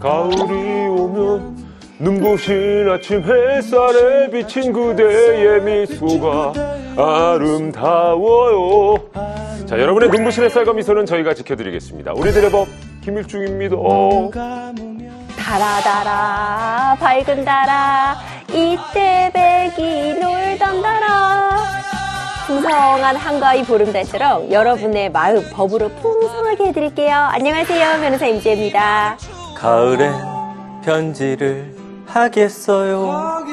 가을이 오면 눈부신 아침 햇살에 비친 그대의 미소가 아름다워요. 자, 여러분의 눈부신 햇살과 미소는 저희가 지켜드리겠습니다. 우리들의 법 김일중입니다. 달아달아 밝은 달아 이때 백이 놀던 달아. 풍성한 한가위 보름달처럼 여러분의 마음 법으로 풍성하게 해드릴게요. 안녕하세요, 변호사 임지혜입니다. 가을에 편지를 하겠어요.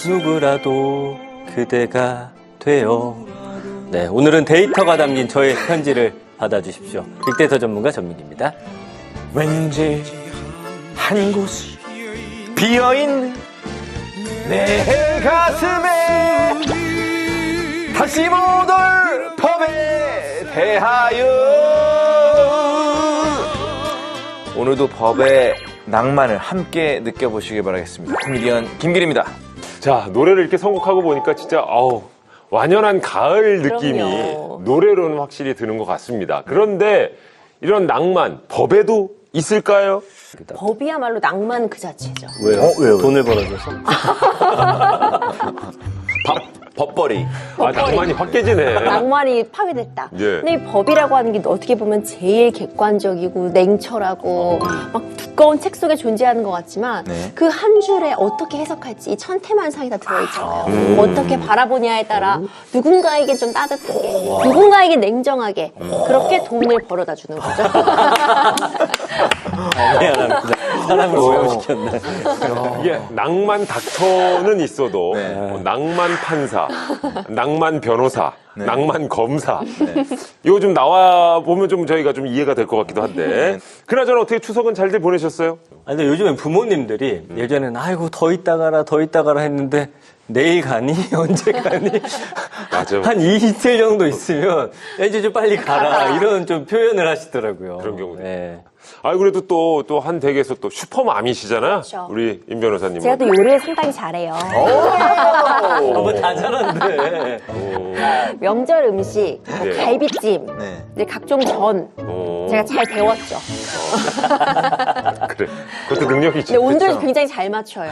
누구라도 그대가 돼요. 네, 오늘은 데이터가 담긴 저의 편지를 받아주십시오. 빅데이터 전문가 전민기입니다. 왠지 한 곳이 비어있는 내 가슴에 다시 못 올 법에 대하여. 오늘도 법의 낭만을 함께 느껴보시길 바라겠습니다. 코미디언 김길입니다. 자, 노래를 이렇게 선곡하고 보니까 진짜 완연한 가을 느낌이 그럼요. 노래로는 확실히 드는 것 같습니다. 그런데 이런 낭만 법에도 있을까요? 법이야말로 낭만 그 자체죠. 왜요? 왜요? 돈을 벌어줘서? 법벌이. 낭만이 확 깨지네. 낭만이 파괴됐다. 예. 근데 이 법이라고 하는 게 어떻게 보면 제일 객관적이고 냉철하고 막 두꺼운 책 속에 존재하는 것 같지만 네. 그 한 줄에 어떻게 해석할지 이 천태만상이 다 들어있잖아요. 어떻게 바라보냐에 따라 누군가에게 좀 따뜻하게, 누군가에게 냉정하게 그렇게 돈을 벌어다 주는 거죠. 미안합니다. 사람을 오염시켰네. 이게 낭만 닥터는 있어도 네. 낭만 판사, 낭만 변호사, 네. 낭만 검사 이거 좀 나와 보면 좀 저희가 좀 이해가 될 것 같기도 한데 그나저나 어떻게 추석은 잘들 보내셨어요? 아니, 근데 요즘엔 부모님들이 예전에는 아이고 더 있다 가라 했는데 내일 가니? 언제 가니? 맞아. 한 이틀 정도 있으면 야, 이제 좀 빨리 가라 이런 좀 표현을 하시더라고요. 그런 경우도 네. 그래도 또 한 댁에서 또 슈퍼맘이시잖아요. 그렇죠. 우리 임 변호사님. 제가 또 요리를 상당히 잘해요. 다 잘하는데. 명절 음식, 뭐 네. 갈비찜, 네. 이제 각종 전 제가 잘 데웠죠. 그래. 그것도 능력이지. 근데 온도를 굉장히 잘 맞춰요.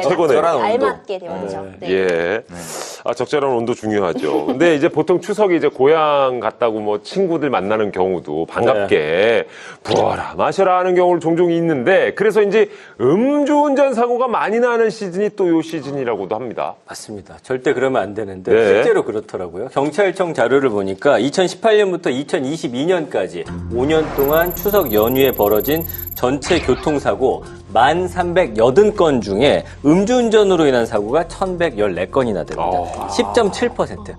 최고네. 적절한 온도. 알맞게 데웠죠. 네. 예. 적절한 온도 중요하죠. 근데 이제 보통 추석에 이제 고향 갔다고 뭐 친구들 만나는 경우도 반갑게 부어라, 마셔라 하는 경우를 종종 있는데 그래서 이제 음주운전 사고가 많이 나는 시즌이 또 요 시즌이라고도 합니다. 맞습니다. 절대 그러면 안 되는데 네. 실제로 그렇더라고요. 경찰청 자료를 보니까 2018년부터 2022년까지 5년 동안 추석 연휴에 벌어진 전체 교통사고 1,380건 중에 음주운전으로 인한 사고가 1,114건이나 됩니다. 10.7%.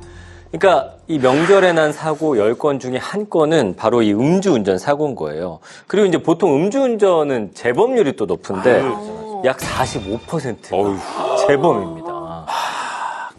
그러니까 이 명절에 난 사고 10건 중에 한 건은 바로 이 음주운전 사고인 거예요. 그리고 이제 보통 음주운전은 재범률이 또 높은데 약 45%가 재범입니다.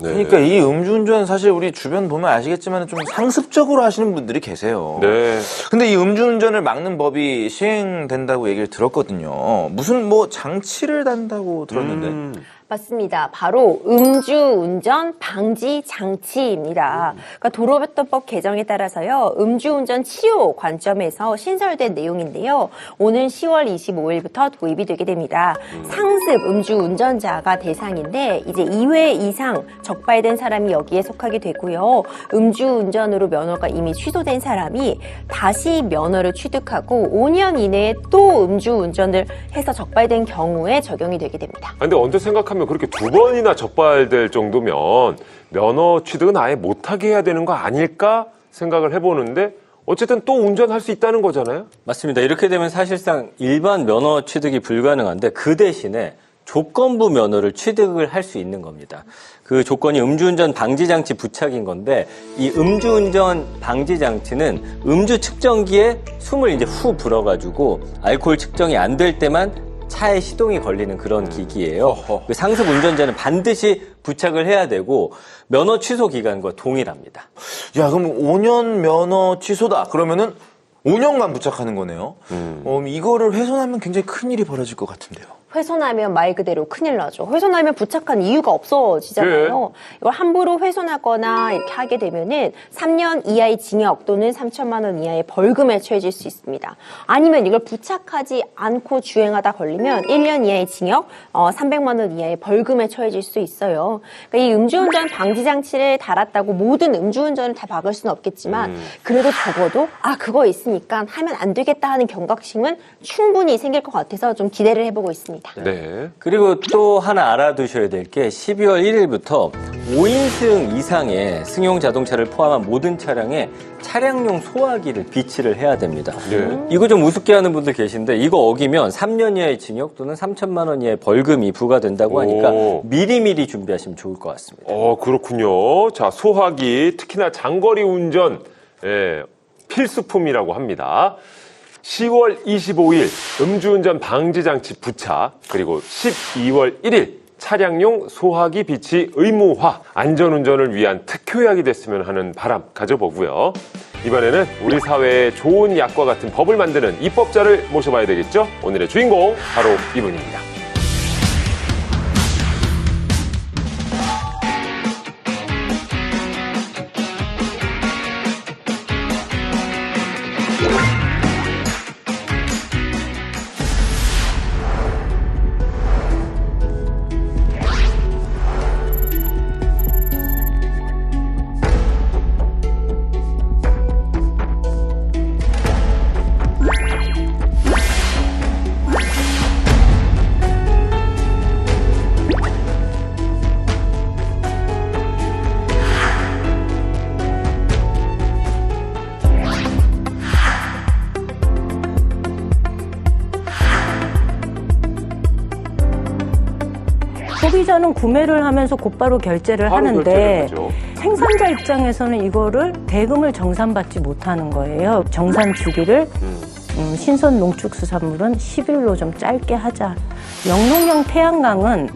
네. 그러니까 이 음주운전 사실 우리 주변 보면 아시겠지만 좀 상습적으로 하시는 분들이 계세요. 네. 근데 이 음주운전을 막는 법이 시행된다고 얘기를 들었거든요. 무슨 뭐 장치를 단다고 들었는데. 맞습니다. 바로 음주운전 방지 장치입니다. 그러니까 도로교통법 개정에 따라서요, 음주운전 치료 관점에서 신설된 내용인데요. 오는 10월 25일부터 도입이 되게 됩니다. 상습 음주운전자가 대상인데 이제 2회 이상 적발된 사람이 여기에 속하게 되고요. 음주운전으로 면허가 이미 취소된 사람이 다시 면허를 취득하고 5년 이내에 또 음주운전을 해서 적발된 경우에 적용이 되게 됩니다. 근데 언뜻 생각하면 그렇게 두 번이나 적발될 정도면 면허 취득은 아예 못하게 해야 되는 거 아닐까 생각을 해보는데 어쨌든 또 운전할 수 있다는 거잖아요. 맞습니다. 이렇게 되면 사실상 일반 면허 취득이 불가능한데 그 대신에 조건부 면허를 취득을 할 수 있는 겁니다. 그 조건이 음주운전 방지장치 부착인 건데 이 음주운전 방지장치는 음주 측정기에 숨을 이제 후 불어가지고 알코올 측정이 안 될 때만 차에 시동이 걸리는 그런 기기예요. 그 상습 운전자는 반드시 부착을 해야 되고 면허 취소 기간과 동일합니다. 야, 그럼 5년 면허 취소다. 그러면은 5년간 부착하는 거네요. 이거를 훼손하면 굉장히 큰 일이 벌어질 것 같은데요. 훼손하면 말 그대로 큰일 나죠. 훼손하면 부착한 이유가 없어지잖아요. 이걸 함부로 훼손하거나 이렇게 하게 되면은 3년 이하의 징역 또는 3천만 원 이하의 벌금에 처해질 수 있습니다. 아니면 이걸 부착하지 않고 주행하다 걸리면 1년 이하의 징역, 300만 원 이하의 벌금에 처해질 수 있어요. 그러니까 이 음주운전 방지 장치를 달았다고 모든 음주운전을 다 막을 수는 없겠지만 그래도 적어도 그거 있으니까 하면 안 되겠다 하는 경각심은 충분히 생길 것 같아서 좀 기대를 해보고 있습니다. 네. 그리고 또 하나 알아두셔야 될 게 12월 1일부터 5인승 이상의 승용 자동차를 포함한 모든 차량에 차량용 소화기를 비치를 해야 됩니다. 네. 이거 좀 우습게 하는 분들 계신데 이거 어기면 3년 이하의 징역 또는 3천만 원 이하의 벌금이 부과된다고 하니까 오. 미리미리 준비하시면 좋을 것 같습니다. 그렇군요. 자, 소화기, 특히나 장거리 운전, 필수품이라고 합니다. 10월 25일 음주운전 방지장치 부착, 그리고 12월 1일 차량용 소화기 비치 의무화, 안전운전을 위한 특효약이 됐으면 하는 바람 가져보고요. 이번에는 우리 사회에 좋은 약과 같은 법을 만드는 입법자를 모셔봐야 되겠죠? 오늘의 주인공 바로 이분입니다. 소비자는 구매를 하면서 곧바로 결제를 하는데 생산자 입장에서는 이거를 대금을 정산받지 못하는 거예요. 정산 주기를 신선 농축수산물은 10일로 좀 짧게 하자. 영농형 태양광은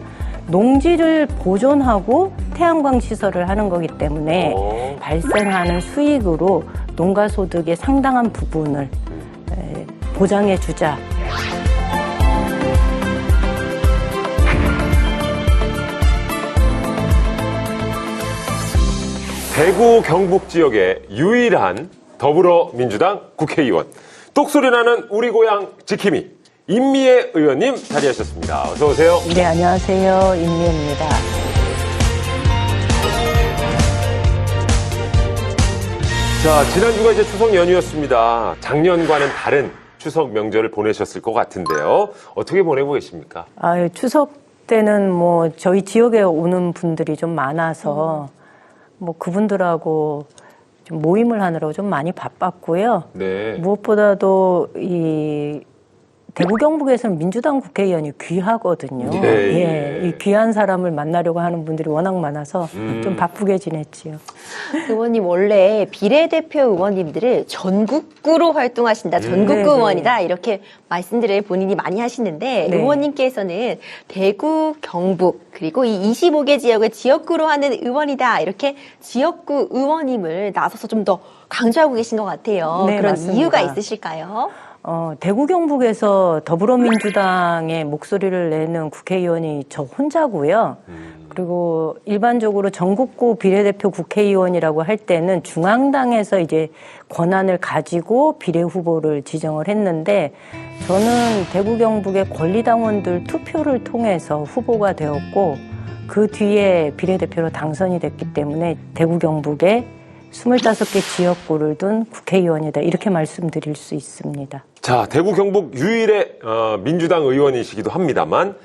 농지를 보존하고 태양광 시설을 하는 거기 때문에 발생하는 수익으로 농가 소득의 상당한 부분을 보장해 주자. 대구 경북 지역의 유일한 더불어민주당 국회의원, 똑소리 나는 우리 고향 지킴이 임미애 의원님 자리하셨습니다. 어서 오세요. 네, 안녕하세요. 임미애입니다. 자, 지난주가 이제 추석 연휴였습니다. 작년과는 다른 추석 명절을 보내셨을 것 같은데요. 어떻게 보내고 계십니까? 추석 때는 뭐 저희 지역에 오는 분들이 좀 많아서 뭐 그분들하고 좀 모임을 하느라고 좀 많이 바빴고요. 네. 무엇보다도 이 대구 경북에서는 민주당 국회의원이 귀하거든요. 네. 이 귀한 사람을 만나려고 하는 분들이 워낙 많아서 좀 바쁘게 지냈지요. 의원님 원래 비례대표 의원님들을 전국구로 활동하신다, 전국구 네, 의원이다 이렇게 말씀들을 본인이 많이 하시는데 네. 의원님께서는 대구, 경북 그리고 이 25개 지역을 지역구로 하는 의원이다 이렇게 지역구 의원님을 나서서 좀 더 강조하고 계신 것 같아요. 네, 그런 맞습니다. 이유가 있으실까요? 대구 경북에서 더불어민주당의 목소리를 내는 국회의원이 저 혼자고요. 그리고 일반적으로 전국구 비례대표 국회의원이라고 할 때는 중앙당에서 이제 권한을 가지고 비례 후보를 지정을 했는데 저는 대구 경북의 권리당원들 투표를 통해서 후보가 되었고 그 뒤에 비례대표로 당선이 됐기 때문에 대구 경북의 25개 지역구를 둔 국회의원이다 이렇게 말씀드릴 수 있습니다. 자, 대구 경북 유일의 민주당 의원이시기도 합니다만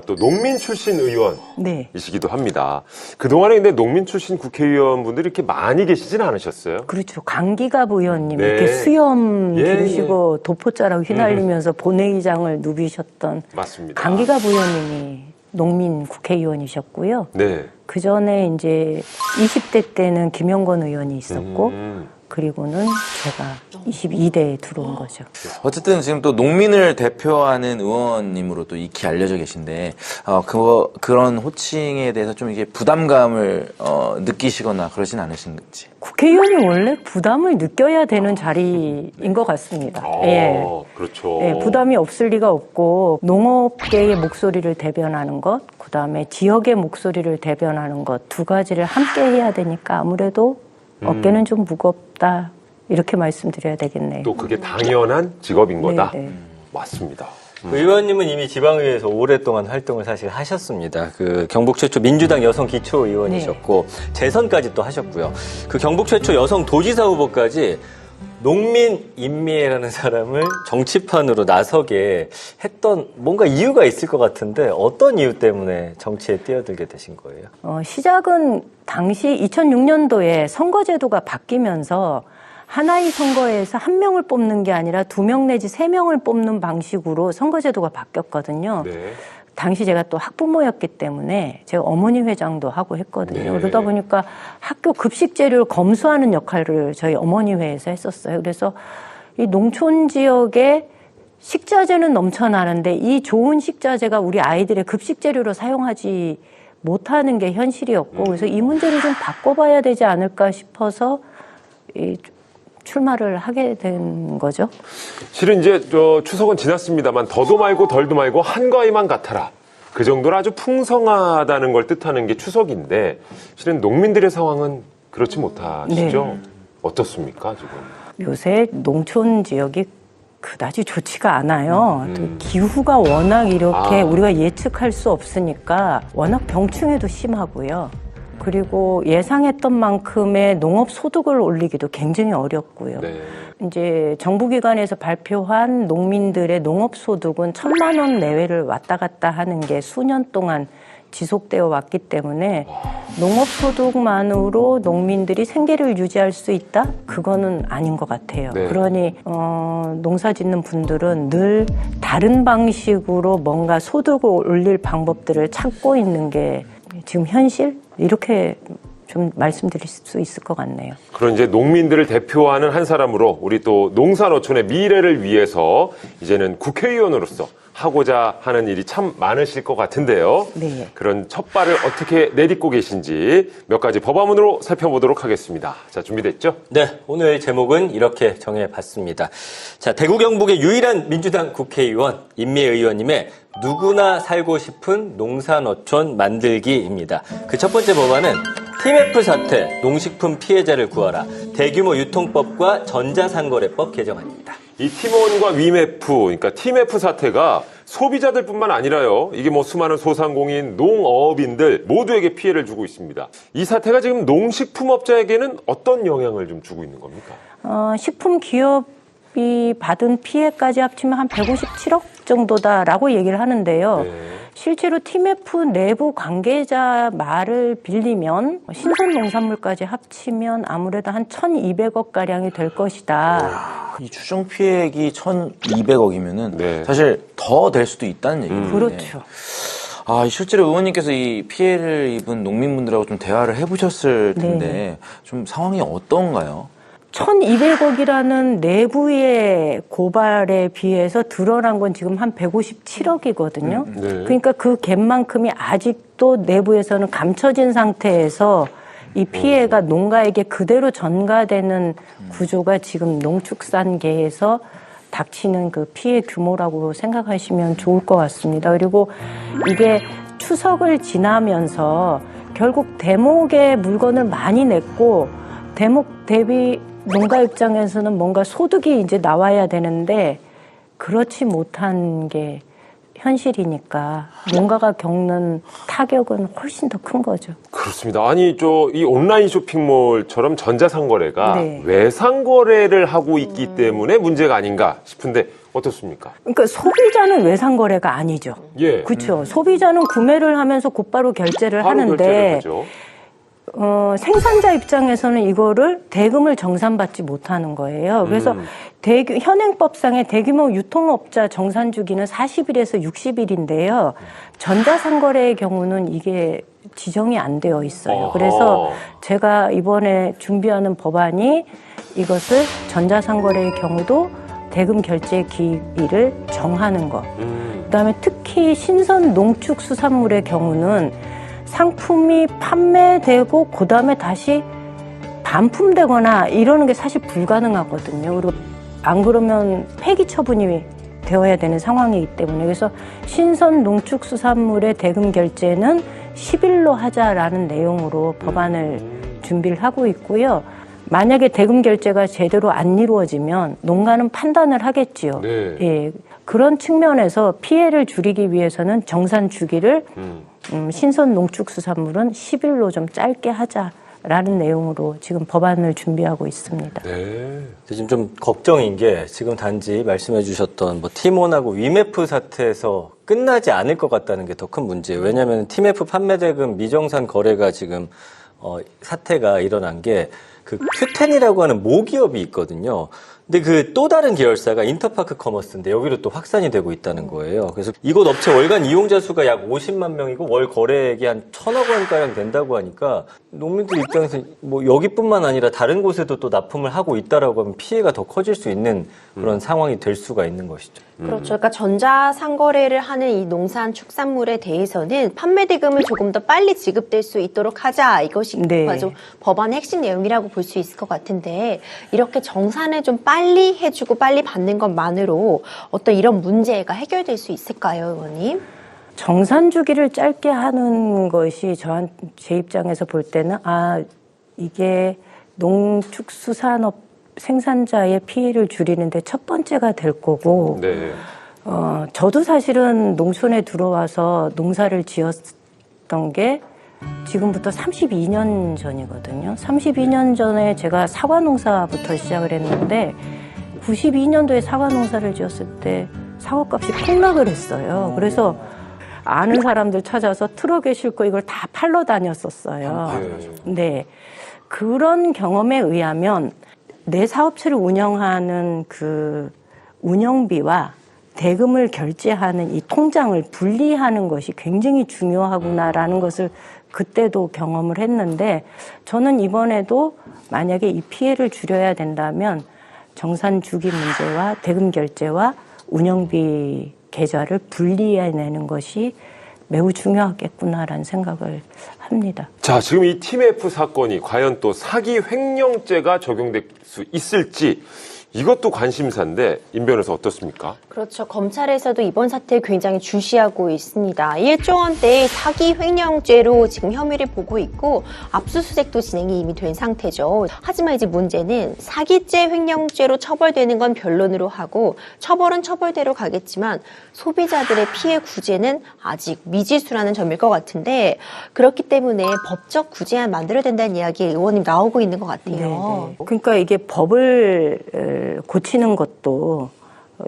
또 농민 출신 의원이시기도 합니다. 그동안에 근데 농민 출신 국회의원분들이 이렇게 많이 계시진 않으셨어요? 그렇죠. 강기갑 의원님 네. 이렇게 수염 예, 기르시고 도포자락 휘날리면서 본회의장을 누비셨던 맞습니다. 강기갑 의원님이 농민 국회의원이셨고요. 네. 그 전에 이제 20대 때는 김영건 의원이 있었고 그리고는 제가 22대에 들어온 거죠. 어쨌든 지금 또 농민을 대표하는 의원님으로 또 익히 알려져 계신데, 그런 호칭에 대해서 좀 이게 부담감을 느끼시거나 그러진 않으신지. 국회의원이 원래 부담을 느껴야 되는 자리인 것 같습니다. 예. 그렇죠. 예, 부담이 없을 리가 없고 농업계의 목소리를 대변하는 것, 그다음에 지역의 목소리를 대변하는 것 두 가지를 함께 해야 되니까 아무래도 어깨는 좀 무겁다 이렇게 말씀드려야 되겠네요. 또 그게 당연한 직업인 거다. 네. 맞습니다. 의원님은 이미 지방의회에서 오랫동안 활동을 사실 하셨습니다. 그 경북 최초 민주당 여성 기초의원이셨고 재선까지 또 하셨고요. 그 경북 최초 여성 도지사 후보까지 농민 임미애라는 사람을 정치판으로 나서게 했던 뭔가 이유가 있을 것 같은데 어떤 이유 때문에 정치에 뛰어들게 되신 거예요? 시작은 당시 2006년도에 선거제도가 바뀌면서 하나의 선거에서 한 명을 뽑는 게 아니라 2명 내지 3명을 뽑는 방식으로 선거제도가 바뀌었거든요. 네. 당시 제가 또 학부모였기 때문에 제가 어머니 회장도 하고 했거든요. 네. 그러다 보니까 학교 급식 재료를 검수하는 역할을 저희 어머니 회에서 했었어요. 그래서 이 농촌 지역에 식자재는 넘쳐나는데 이 좋은 식자재가 우리 아이들의 급식 재료로 사용하지 못하는 게 현실이었고 그래서 이 문제를 좀 바꿔봐야 되지 않을까 싶어서 출마를 하게 된 거죠. 실은 이제 추석은 지났습니다만 더도 말고 덜도 말고 한가위만 같아라. 그 정도로 아주 풍성하다는 걸 뜻하는 게 추석인데 실은 농민들의 상황은 그렇지 못하시죠? 네. 어떻습니까 지금? 요새 농촌 지역이 그다지 좋지가 않아요. 또 기후가 워낙 이렇게 우리가 예측할 수 없으니까 워낙 병충해도 심하고요. 그리고 예상했던 만큼의 농업 소득을 올리기도 굉장히 어렵고요. 네. 이제 정부기관에서 발표한 농민들의 농업 소득은 1,000만 원 내외를 왔다 갔다 하는 게 수년 동안 지속되어 왔기 때문에 농업 소득만으로 농민들이 생계를 유지할 수 있다? 그거는 아닌 것 같아요. 네. 그러니 농사 짓는 분들은 늘 다른 방식으로 뭔가 소득을 올릴 방법들을 찾고 있는 게 지금 현실? 이렇게 좀 말씀드릴 수 있을 것 같네요. 그런 이제 농민들을 대표하는 한 사람으로 우리 또 농산어촌의 미래를 위해서 이제는 국회의원으로서 하고자 하는 일이 참 많으실 것 같은데요. 네. 그런 첫 발을 어떻게 내딛고 계신지 몇 가지 법안문으로 살펴보도록 하겠습니다. 자, 준비됐죠? 네, 오늘 제목은 이렇게 정해봤습니다. 자, 대구 경북의 유일한 민주당 국회의원 임미애 의원님의 누구나 살고 싶은 농산어촌 만들기입니다. 그 첫 번째 법안은 TMF 사태, 농식품 피해자를 구하라, 대규모 유통법과 전자상거래법 개정안입니다. 이 팀원과 위메프, 그러니까 TMF 사태가 소비자들뿐만 아니라요. 이게 뭐 수많은 소상공인, 농어업인들 모두에게 피해를 주고 있습니다. 이 사태가 지금 농식품업자에게는 어떤 영향을 좀 주고 있는 겁니까? 식품 기업이 받은 피해까지 합치면 한 157억 정도다라고 얘기를 하는데요. 네. 실제로 TMF 내부 관계자 말을 빌리면 신선 농산물까지 합치면 아무래도 한 1,200억 가량이 될 것이다. 이 추정 피해액이 1,200억이면은 네. 사실 더 될 수도 있다는 얘기인데. 그렇죠. 실제로 의원님께서 이 피해를 입은 농민분들하고 좀 대화를 해보셨을 텐데 네. 좀 상황이 어떤가요? 1,200억이라는 내부의 고발에 비해서 드러난 건 지금 한 157억이거든요. 네. 그러니까 그 갭만큼이 아직도 내부에서는 감춰진 상태에서 이 피해가 농가에게 그대로 전가되는 구조가 지금 농축산계에서 닥치는 그 피해 규모라고 생각하시면 좋을 것 같습니다. 그리고 이게 추석을 지나면서 결국 대목의 물건을 많이 냈고 대목 대비 농가 입장에서는 뭔가 소득이 이제 나와야 되는데 그렇지 못한 게 현실이니까 농가가 겪는 타격은 훨씬 더 큰 거죠. 그렇습니다. 아니, 이 온라인 쇼핑몰처럼 전자상거래가 네. 외상거래를 하고 있기 때문에 문제가 아닌가 싶은데 어떻습니까? 그러니까 소비자는 외상거래가 아니죠. 예. 그렇죠. 소비자는 구매를 하면서 곧바로 결제를 바로 하는데 결제를 하죠. 생산자 입장에서는 이거를 대금을 정산받지 못하는 거예요. 그래서 현행법상의 대규모 유통업자 정산 주기는 40일에서 60일인데요. 전자상거래의 경우는 이게 지정이 안 되어 있어요. 그래서 제가 이번에 준비하는 법안이 이것을 전자상거래의 경우도 대금 결제 기일을 정하는 것. 그다음에 특히 신선 농축수산물의 경우는 상품이 판매되고 그다음에 다시 반품되거나 이러는 게 사실 불가능하거든요. 그리고 안 그러면 폐기 처분이 되어야 되는 상황이기 때문에 그래서 신선 농축수산물의 대금 결제는 10일로 하자라는 내용으로 법안을 준비를 하고 있고요. 만약에 대금 결제가 제대로 안 이루어지면 농가는 판단을 하겠지요. 네. 예, 그런 측면에서 피해를 줄이기 위해서는 정산 주기를 신선 농축수산물은 10일로 좀 짧게 하자라는 내용으로 지금 법안을 준비하고 있습니다. 네. 지금 좀 걱정인 게 지금 단지 말씀해 주셨던 뭐 티몬하고 위메프 사태에서 끝나지 않을 것 같다는 게 더 큰 문제예요. 왜냐하면 티메프 판매대금 미정산 거래가 지금 사태가 일어난 게 그 큐텐이라고 하는 모기업이 있거든요. 근데 그 또 다른 계열사가 인터파크 커머스인데 여기로 또 확산이 되고 있다는 거예요. 그래서 이곳 업체 월간 이용자 수가 약 50만 명이고 월 거래액이 한 1,000억 원가량 된다고 하니까 농민들 입장에서 뭐 여기뿐만 아니라 다른 곳에도 또 납품을 하고 있다라고 하면 피해가 더 커질 수 있는 그런 상황이 될 수가 있는 것이죠. 그렇죠. 그러니까 전자상거래를 하는 이 농산 축산물에 대해서는 판매 대금을 조금 더 빨리 지급될 수 있도록 하자. 이것이 네. 아주 법안의 핵심 내용이라고 볼 수 있을 것 같은데 이렇게 정산을 좀 빨리 해주고 빨리 받는 것만으로 어떤 이런 문제가 해결될 수 있을까요, 의원님? 정산 주기를 짧게 하는 것이 제 입장에서 볼 때는 이게 농축수산업 생산자의 피해를 줄이는데 첫 번째가 될 거고 네. 저도 사실은 농촌에 들어와서 농사를 지었던 게 지금부터 32년 전이거든요. 32년 전에 제가 사과 농사부터 시작을 했는데 92년도에 사과 농사를 지었을 때 사과값이 폭락을 했어요. 그래서 아는 사람들 찾아서 트럭에 싣고 이걸 다 팔러 다녔었어요. 네. 그런 경험에 의하면 내 사업체를 운영하는 그 운영비와 대금을 결제하는 이 통장을 분리하는 것이 굉장히 중요하구나라는 것을 그때도 경험을 했는데 저는 이번에도 만약에 이 피해를 줄여야 된다면 정산 주기 문제와 대금 결제와 운영비 계좌를 분리해내는 것이 매우 중요하겠구나라는 생각을 합니다. 자, 지금 이 티메프 사건이 과연 또 사기 횡령죄가 적용될 수 있을지 이것도 관심사인데 임 변호사 어떻습니까? 그렇죠. 검찰에서도 이번 사태를 굉장히 주시하고 있습니다. 1조 원대의 사기 횡령죄로 지금 혐의를 보고 있고 압수수색도 진행이 이미 된 상태죠. 하지만 이제 문제는 사기죄 횡령죄로 처벌되는 건 변론으로 하고 처벌은 처벌대로 가겠지만 소비자들의 피해 구제는 아직 미지수라는 점일 것 같은데 그렇기 때문에 법적 구제안 만들어야 된다는 이야기 의원님 나오고 있는 것 같아요. 네. 그러니까 이게 법을 고치는 것도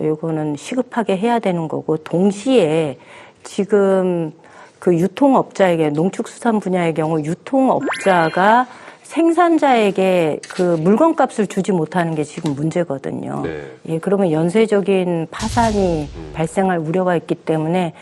이거는 시급하게 해야 되는 거고 동시에 지금 그 유통업자에게 농축수산 분야의 경우 유통업자가 생산자에게 그 물건값을 주지 못하는 게 지금 문제거든요. 네. 예, 그러면 연쇄적인 파산이 발생할 우려가 있기 때문에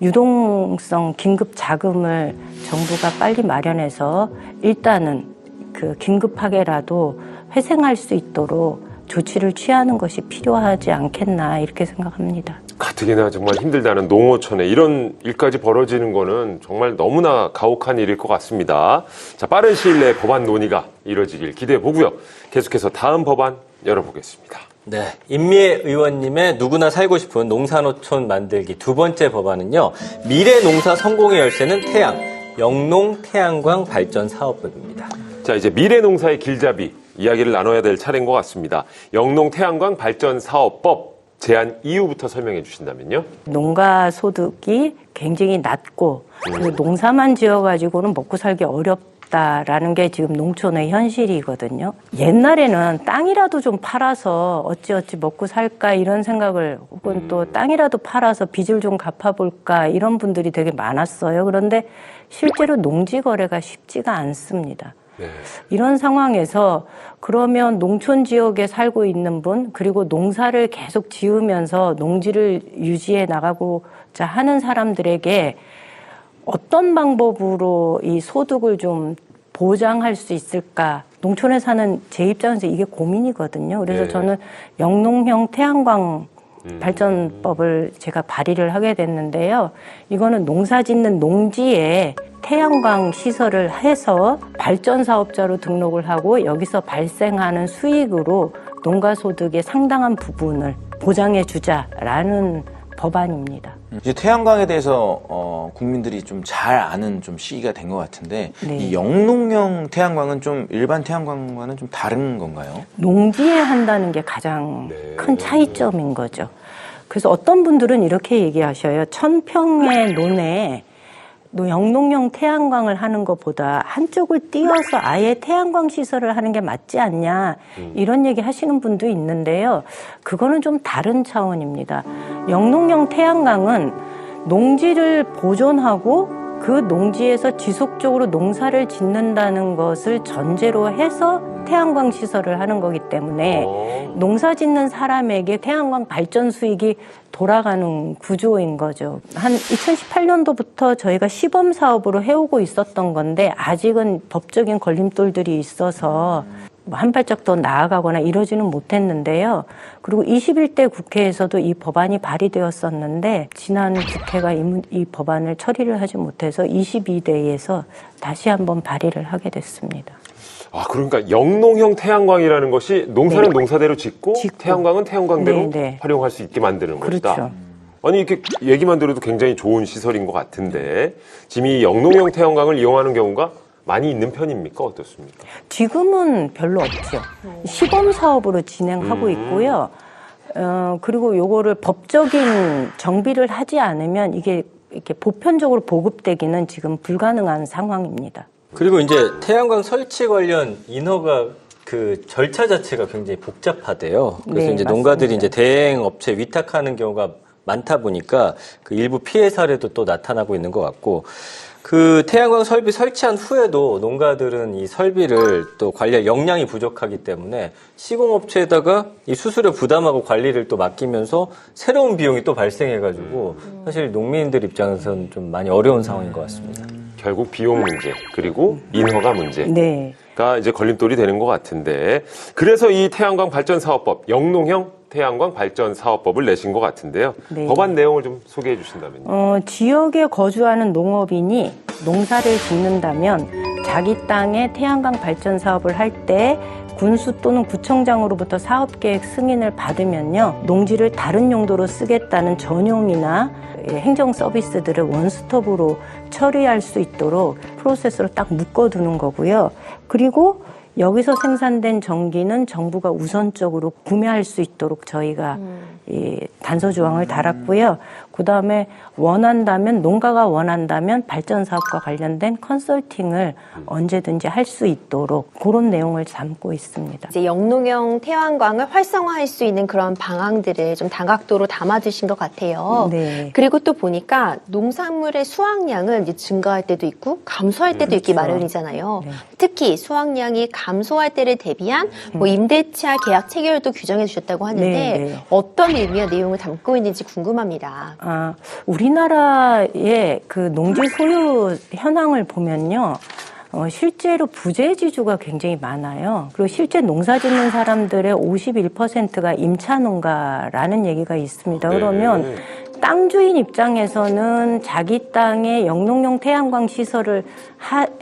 유동성 긴급 자금을 정부가 빨리 마련해서 일단은 그 긴급하게라도 회생할 수 있도록 조치를 취하는 것이 필요하지 않겠나 이렇게 생각합니다. 가뜩이나 정말 힘들다는 농어촌에 이런 일까지 벌어지는 거는 정말 너무나 가혹한 일일 것 같습니다. 자, 빠른 시일 내에 법안 논의가 이뤄지길 기대해 보고요. 계속해서 다음 법안 열어보겠습니다. 네, 임미애 의원님의 누구나 살고 싶은 농산어촌 만들기 두 번째 법안은요. 미래 농사 성공의 열쇠는 태양, 영농 태양광 발전 사업법입니다. 자, 이제 미래 농사의 길잡이 이야기를 나눠야 될 차례인 것 같습니다. 영농 태양광 발전 사업법 제안 이유부터 설명해 주신다면요. 농가 소득이 굉장히 낮고 그리고 농사만 지어가지고는 먹고 살기 싶다라는 게 지금 농촌의 현실이거든요. 옛날에는 땅이라도 좀 팔아서 어찌어찌 먹고 살까 이런 생각을 혹은 또 땅이라도 팔아서 빚을 좀 갚아볼까 이런 분들이 되게 많았어요. 그런데 실제로 농지 거래가 쉽지가 않습니다. 이런 상황에서 그러면 농촌 지역에 살고 있는 분 그리고 농사를 계속 지으면서 농지를 유지해 나가고자 하는 사람들에게 어떤 방법으로 이 소득을 좀 보장할 수 있을까? 농촌에 사는 제 입장에서 이게 고민이거든요. 그래서 저는 영농형 태양광 발전법을 제가 발의를 하게 됐는데요. 이거는 농사 짓는 농지에 태양광 시설을 해서 발전 사업자로 등록을 하고 여기서 발생하는 수익으로 농가 소득의 상당한 부분을 보장해 주자라는 법안입니다. 이제 태양광에 대해서 국민들이 좀 잘 아는 좀 시기가 된 것 같은데 네. 이 영농형 태양광은 좀 일반 태양광과는 좀 다른 건가요? 농지에 한다는 게 가장 큰 차이점인 거죠. 그래서 어떤 분들은 이렇게 얘기하셔요. 1000평의 논에 영농형 태양광을 하는 것보다 한쪽을 띄어서 아예 태양광 시설을 하는 게 맞지 않냐 이런 얘기 하시는 분도 있는데요. 그거는 좀 다른 차원입니다. 영농형 태양광은 농지를 보존하고 그 농지에서 지속적으로 농사를 짓는다는 것을 전제로 해서 태양광 시설을 하는 거기 때문에 농사 짓는 사람에게 태양광 발전 수익이 돌아가는 구조인 거죠. 한 2018년도부터 저희가 시범 사업으로 해오고 있었던 건데 아직은 법적인 걸림돌들이 있어서 한 발짝 더 나아가거나 이러지는 못했는데요. 그리고 21대 국회에서도 이 법안이 발의되었었는데 지난 국회가 이 법안을 처리를 하지 못해서 22대에서 다시 한번 발의를 하게 됐습니다. 아, 그러니까 영농형 태양광이라는 것이 농사는 농사대로 짓고 태양광은 태양광대로 활용할 수 있게 만드는 것이다. 그렇죠. 아니, 이렇게 얘기만 들어도 굉장히 좋은 시설인 것 같은데 지금 이 영농형 태양광을 이용하는 경우가 많이 있는 편입니까? 어떻습니까? 지금은 별로 없죠. 시범 사업으로 진행하고 있고요. 그리고 요거를 법적인 정비를 하지 않으면 이게 이렇게 보편적으로 보급되기는 지금 불가능한 상황입니다. 그리고 이제 태양광 설치 관련 인허가 그 절차 자체가 굉장히 복잡하대요. 그래서 네, 이제 맞습니다. 농가들이 이제 대행 업체 위탁하는 경우가 많다 보니까 그 일부 피해 사례도 또 나타나고 있는 것 같고, 그 태양광 설비 설치한 후에도 농가들은 이 설비를 또 관리할 역량이 부족하기 때문에 시공업체에다가 이 수수료 부담하고 관리를 또 맡기면서 새로운 비용이 또 발생해가지고 사실 농민들 입장에서는 좀 많이 어려운 상황인 것 같습니다. 결국 비용 문제 그리고 인허가 문제. 네. 가 이제 걸림돌이 되는 것 같은데 그래서 이 태양광 발전 사업법 영농형 태양광 발전 사업법을 내신 것 같은데요. 네. 법안 내용을 좀 소개해 주신다면요. 지역에 거주하는 농업인이 농사를 짓는다면 자기 땅에 태양광 발전 사업을 할 때 군수 또는 구청장으로부터 사업계획 승인을 받으면요. 농지를 다른 용도로 쓰겠다는 전용이나 행정 서비스들을 원스톱으로 처리할 수 있도록 프로세스로 딱 묶어두는 거고요. 그리고 여기서 생산된 전기는 정부가 우선적으로 구매할 수 있도록 저희가 이 단서 조항을 달았고요. 그다음에 원한다면 농가가 원한다면 발전 사업과 관련된 컨설팅을 언제든지 할 수 있도록 그런 내용을 담고 있습니다. 이제 영농형 태양광을 활성화할 수 있는 그런 방안들을 좀 다각도로 담아두신 것 같아요. 네. 그리고 또 보니까 농산물의 수확량은 이제 증가할 때도 있고 감소할 때도 있기 마련이잖아요. 네. 특히 수확량이 감소할 때를 대비한 뭐 임대차 계약 체결도 규정해 주셨다고 하는데 네. 어떤 의미와 내용을 담고 있는지 궁금합니다. 우리나라의 그 농지 소유 현황을 보면요. 실제로 부재지주가 굉장히 많아요. 그리고 실제 농사 짓는 사람들의 51%가 임차농가라는 얘기가 있습니다. 그러면 땅 주인 입장에서는 자기 땅에 영농형 태양광 시설을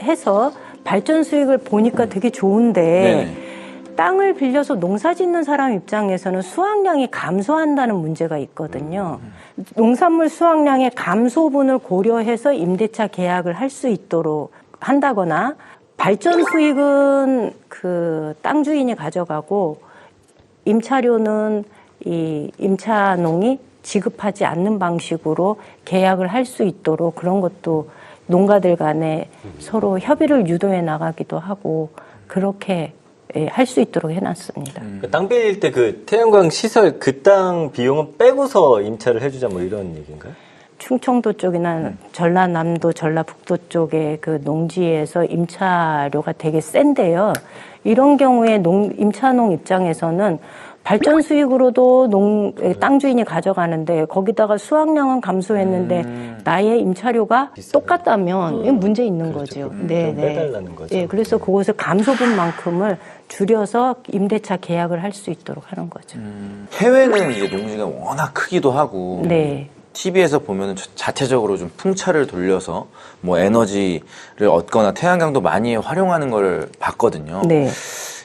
해서 발전 수익을 보니까 되게 좋은데 땅을 빌려서 농사 짓는 사람 입장에서는 수확량이 감소한다는 문제가 있거든요. 농산물 수확량의 감소분을 고려해서 임대차 계약을 할 수 있도록 한다거나 발전 수익은 그 땅 주인이 가져가고 임차료는 이 임차농이 지급하지 않는 방식으로 계약을 할 수 있도록 그런 것도 농가들 간에 서로 협의를 유도해 나가기도 하고 그렇게 할 수 있도록 해놨습니다. 땅 빌릴 때 그 태양광 시설 그 땅 비용은 빼고서 임차를 해주자 뭐 이런 얘기인가요? 충청도 쪽이나 전라남도, 전라북도 쪽의 그 농지에서 임차료가 되게 센데요. 이런 경우에 임차농 입장에서는 발전 수익으로도 땅 주인이 가져가는데 거기다가 수확량은 감소했는데 나의 임차료가 똑같다면 이건 문제 있는 거죠. 네, 네. 빼달라는 거죠. 네, 그래서 그것을 감소분만큼을 줄여서 임대차 계약을 할 수 있도록 하는 거죠. 해외는 이제 농지가 워낙 크기도 하고 네. TV에서 보면은 자체적으로 좀 풍차를 돌려서 뭐 에너지를 얻거나 태양광도 많이 활용하는 걸 봤거든요. 네.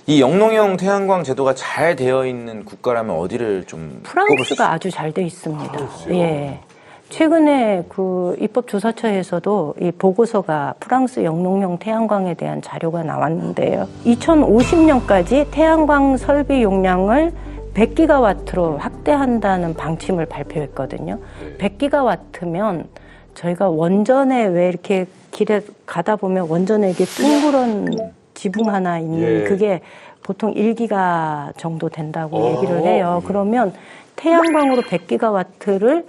이 영농형 태양광 제도가 잘 되어 있는 국가라면 어디를 좀 프랑스가 아주 잘 돼 있습니다. 예. 최근에 그 입법조사처에서도 이 보고서가 프랑스 영농형 태양광에 대한 자료가 나왔는데요. 2050년까지 태양광 설비 용량을 100기가와트로 확대한다는 방침을 발표했거든요. 100기가와트면 저희가 원전에 왜 이렇게 길에 가다 보면 원전에 이게 둥그런 지붕 하나 있는 예. 그게 보통 1기가 정도 된다고 얘기를 해요. 그러면 태양광으로 100기가와트를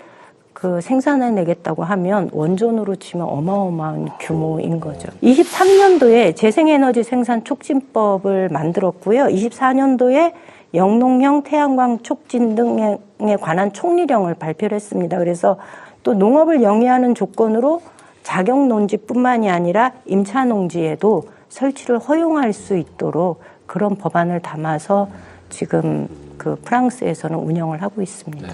그 생산해내겠다고 하면 원전으로 치면 어마어마한 규모인 거죠. 23년도에 재생에너지 생산 촉진법을 만들었고요. 24년도에 영농형 태양광 촉진 등에 관한 총리령을 발표를 했습니다. 그래서 또 농업을 영위하는 조건으로 자격 농지뿐만이 아니라 임차 농지에도 설치를 허용할 수 있도록 그런 법안을 담아서 지금 그 프랑스에서는 운영을 하고 있습니다.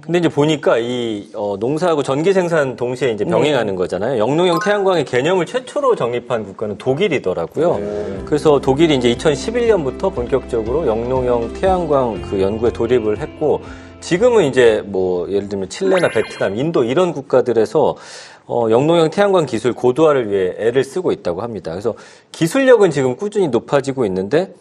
근데 이제 보니까 이 농사하고 전기 생산 동시에 이제 병행하는 거잖아요. 영농형 태양광의 개념을 최초로 정립한 국가는 독일이더라고요. 그래서 독일이 이제 2011년부터 본격적으로 영농형 태양광 그 연구에 돌입을 했고 지금은 이제 뭐 예를 들면 칠레나 베트남, 인도 이런 국가들에서 영농형 태양광 기술 고도화를 위해 애를 쓰고 있다고 합니다. 그래서 기술력은 지금 꾸준히 높아지고 있는데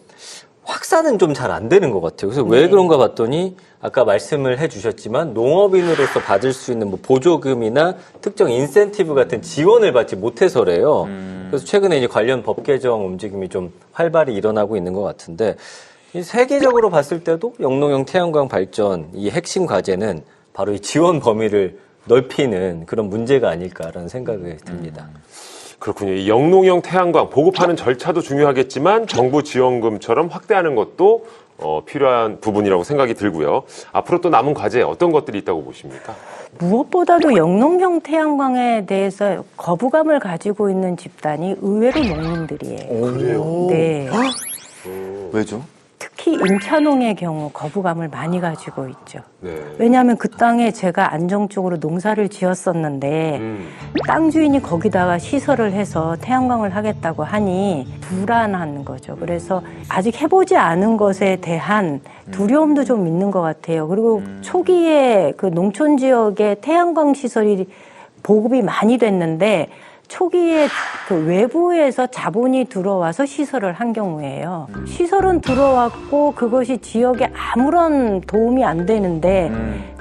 확산은 좀 잘 안 되는 것 같아요. 그래서 왜 그런가 봤더니 아까 말씀을 해주셨지만 농업인으로서 받을 수 있는 뭐 보조금이나 특정 인센티브 같은 지원을 받지 못해서래요. 그래서 최근에 이제 관련 법 개정 움직임이 좀 활발히 일어나고 있는 것 같은데 이 세계적으로 봤을 때도 영농형 태양광 발전 이 핵심 과제는 바로 이 지원 범위를 넓히는 그런 문제가 아닐까라는 생각이 듭니다. 그렇군요. 이 영농형 태양광 보급하는 절차도 중요하겠지만 정부 지원금처럼 확대하는 것도 필요한 부분이라고 생각이 들고요. 앞으로 또 남은 과제 어떤 것들이 있다고 보십니까? 무엇보다도 영농형 태양광에 대해서 거부감을 가지고 있는 집단이 의외로 농민들이에요. 그래요? 네. 왜죠? 특히 임차농의 경우 거부감을 많이 가지고 있죠. 네. 왜냐하면 그 땅에 제가 안정적으로 농사를 지었었는데 땅 주인이 거기다가 시설을 해서 태양광을 하겠다고 하니 불안한 거죠. 그래서 아직 해보지 않은 것에 대한 두려움도 좀 있는 것 같아요. 그리고 초기에 그 농촌 지역에 태양광 시설이 보급이 많이 됐는데 초기에 그 외부에서 자본이 들어와서 시설을 한 경우에요. 시설은 들어왔고 그것이 지역에 아무런 도움이 안 되는데